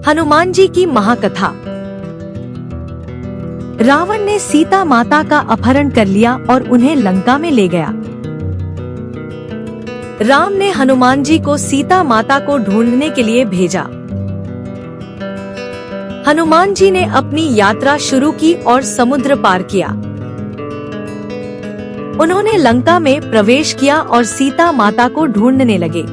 हनुमान जी की महाकथा। रावण ने सीता माता का अपहरण कर लिया और उन्हें लंका में ले गया। राम ने हनुमान जी को सीता माता को ढूंढने के लिए भेजा। हनुमान जी ने अपनी यात्रा शुरू की और समुद्र पार किया। उन्होंने लंका में प्रवेश किया और सीता माता को ढूंढने लगे।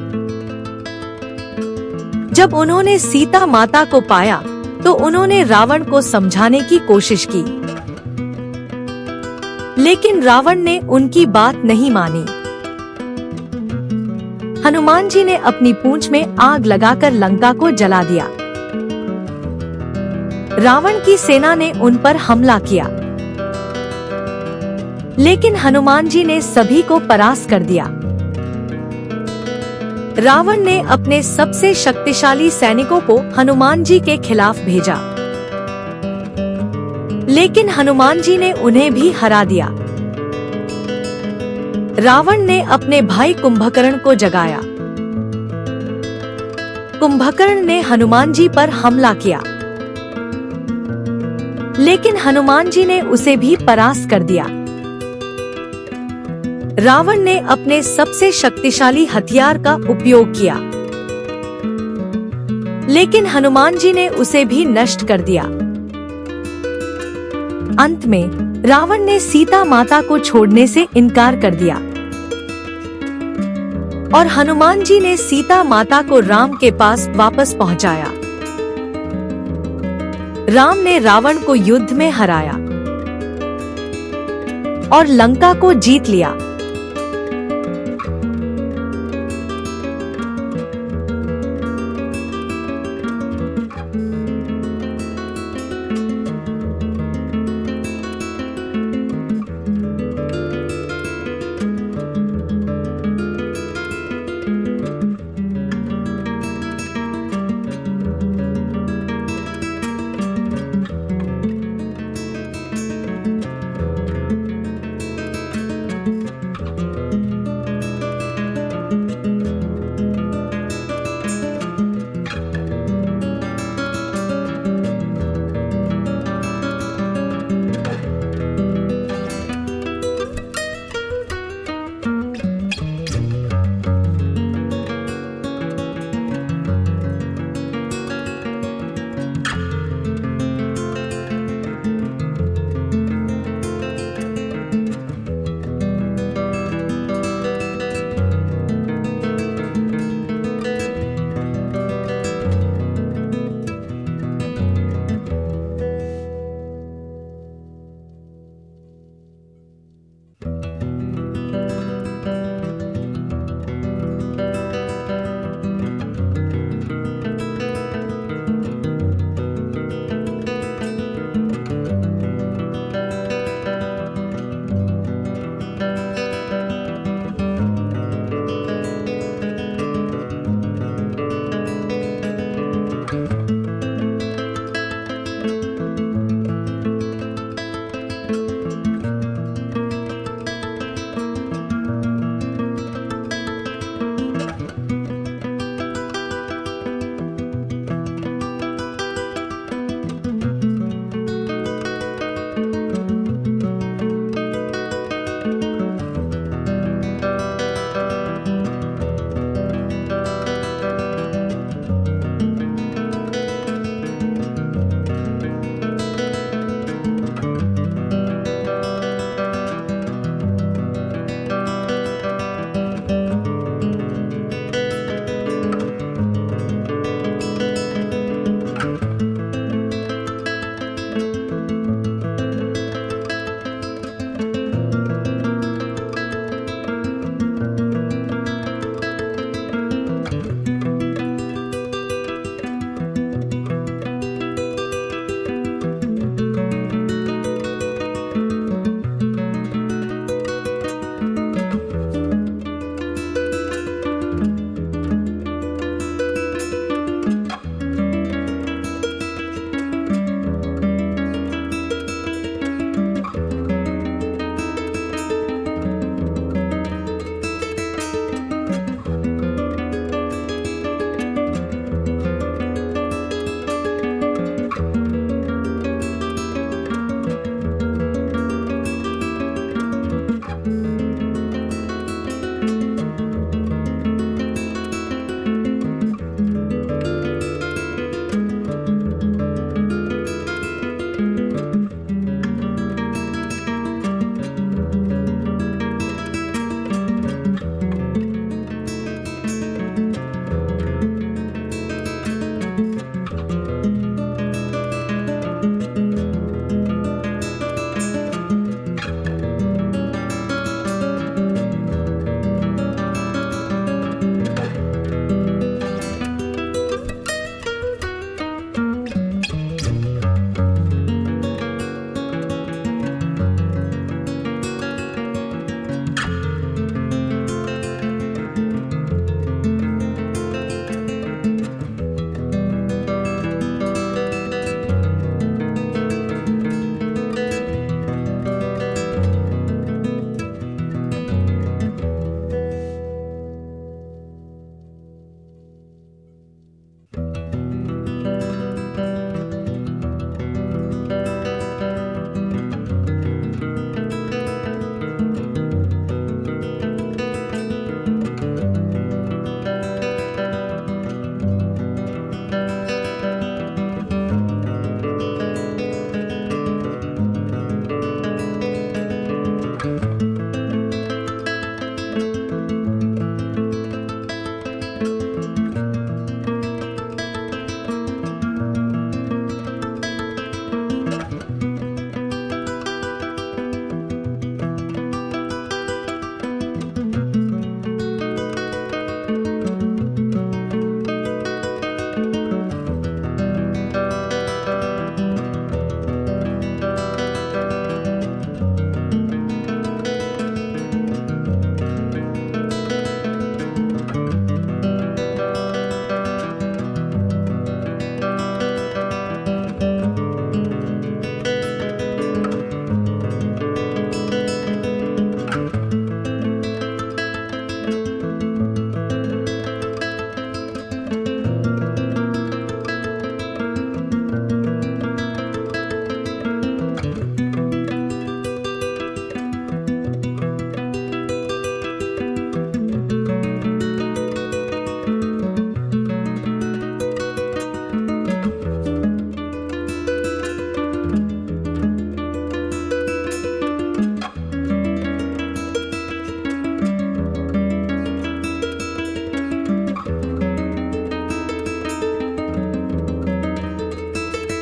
जब उन्होंने सीता माता को पाया तो उन्होंने रावण को समझाने की कोशिश की, लेकिन रावण ने उनकी बात नहीं मानी। हनुमान जी ने अपनी पूंछ में आग लगाकर लंका को जला दिया। रावण की सेना ने उन पर हमला किया, लेकिन हनुमान जी ने सभी को परास्त कर दिया। रावण ने अपने सबसे शक्तिशाली सैनिकों को हनुमान जी के खिलाफ भेजा, लेकिन हनुमान जी ने उन्हें भी हरा दिया। रावण ने अपने भाई कुंभकर्ण को जगाया। कुंभकर्ण ने हनुमान जी पर हमला किया, लेकिन हनुमान जी ने उसे भी परास्त कर दिया। रावण ने अपने सबसे शक्तिशाली हथियार का उपयोग किया, लेकिन हनुमान जी ने उसे भी नष्ट कर दिया। अंत में रावण ने सीता माता को छोड़ने से इनकार कर दिया और हनुमान जी ने सीता माता को राम के पास वापस पहुंचाया। राम ने रावण को युद्ध में हराया और लंका को जीत लिया।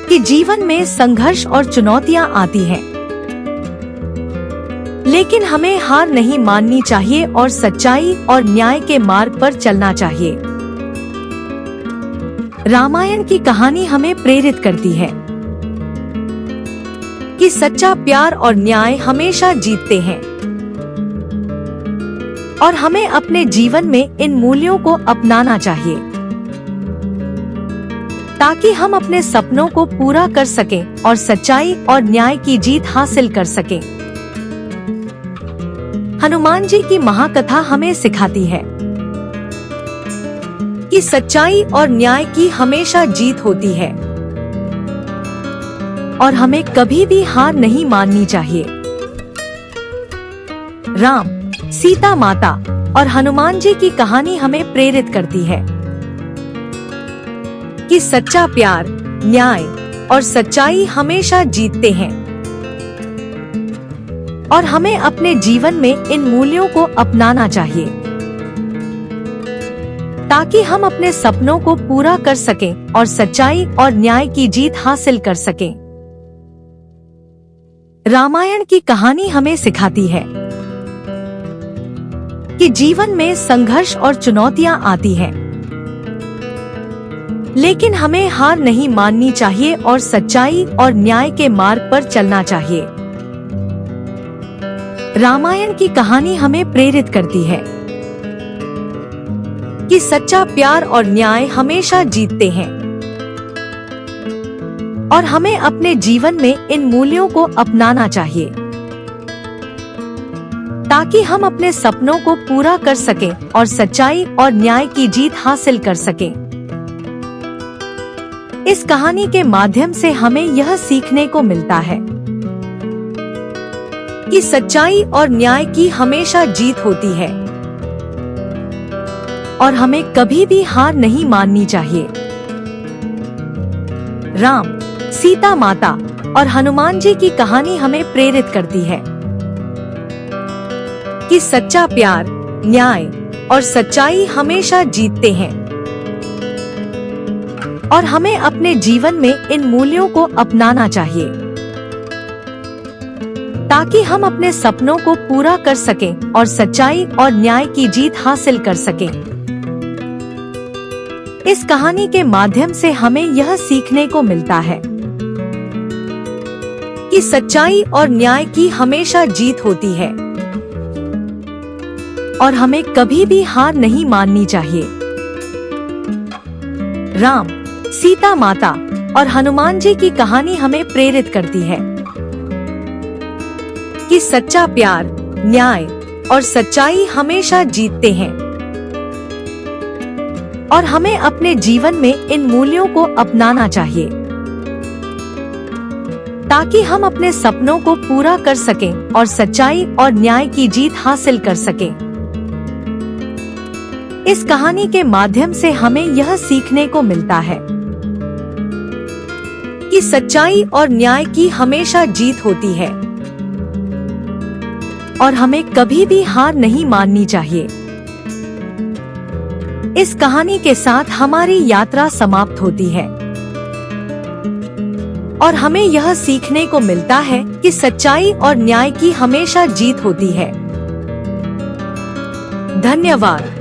कि जीवन में संघर्ष और चुनौतियां आती हैं, लेकिन हमें हार नहीं माननी चाहिए और सच्चाई और न्याय के मार्ग पर चलना चाहिए। रामायण की कहानी हमें प्रेरित करती है कि सच्चा प्यार और न्याय हमेशा जीतते हैं और हमें अपने जीवन में इन मूल्यों को अपनाना चाहिए ताकि हम अपने सपनों को पूरा कर सकें और सच्चाई और न्याय की जीत हासिल कर सकें। हनुमान जी की महाकथा हमें सिखाती है कि सच्चाई और न्याय की हमेशा जीत होती है और हमें कभी भी हार नहीं माननी चाहिए। राम, सीता माता और हनुमान जी की कहानी हमें प्रेरित करती है कि सच्चा प्यार, न्याय और सच्चाई हमेशा जीतते हैं और हमें अपने जीवन में इन मूल्यों को अपनाना चाहिए ताकि हम अपने सपनों को पूरा कर सकें और सच्चाई और न्याय की जीत हासिल कर सकें। रामायण की कहानी हमें सिखाती है कि जीवन में संघर्ष और चुनौतियां आती हैं, लेकिन हमें हार नहीं माननी चाहिए और सच्चाई और न्याय के मार्ग पर चलना चाहिए। रामायण की कहानी हमें प्रेरित करती है कि सच्चा प्यार और न्याय हमेशा जीतते हैं और हमें अपने जीवन में इन मूल्यों को अपनाना चाहिए ताकि हम अपने सपनों को पूरा कर सकें और सच्चाई और न्याय की जीत हासिल कर सकें। इस कहानी के माध्यम से हमें यह सीखने को मिलता है कि सच्चाई और न्याय की हमेशा जीत होती है और हमें कभी भी हार नहीं माननी चाहिए। राम, सीता माता और हनुमान जी की कहानी हमें प्रेरित करती है कि सच्चा प्यार, न्याय और सच्चाई हमेशा जीतते हैं और हमें अपने जीवन में इन मूल्यों को अपनाना चाहिए ताकि हम अपने सपनों को पूरा कर सकें और सच्चाई और न्याय की जीत हासिल कर सकें। इस कहानी के माध्यम से हमें यह सीखने को मिलता है कि सच्चाई और न्याय की हमेशा जीत होती है और हमें कभी भी हार नहीं माननी चाहिए। राम, सीता माता और हनुमान जी की कहानी हमें प्रेरित करती है कि सच्चा प्यार, न्याय और सच्चाई हमेशा जीतते हैं और हमें अपने जीवन में इन मूल्यों को अपनाना चाहिए ताकि हम अपने सपनों को पूरा कर सकें और सच्चाई और न्याय की जीत हासिल कर सकें। इस कहानी के माध्यम से हमें यह सीखने को मिलता है कि सच्चाई और न्याय की हमेशा जीत होती है और हमें कभी भी हार नहीं माननी चाहिए। इस कहानी के साथ हमारी यात्रा समाप्त होती है और हमें यह सीखने को मिलता है कि सच्चाई और न्याय की हमेशा जीत होती है। धन्यवाद।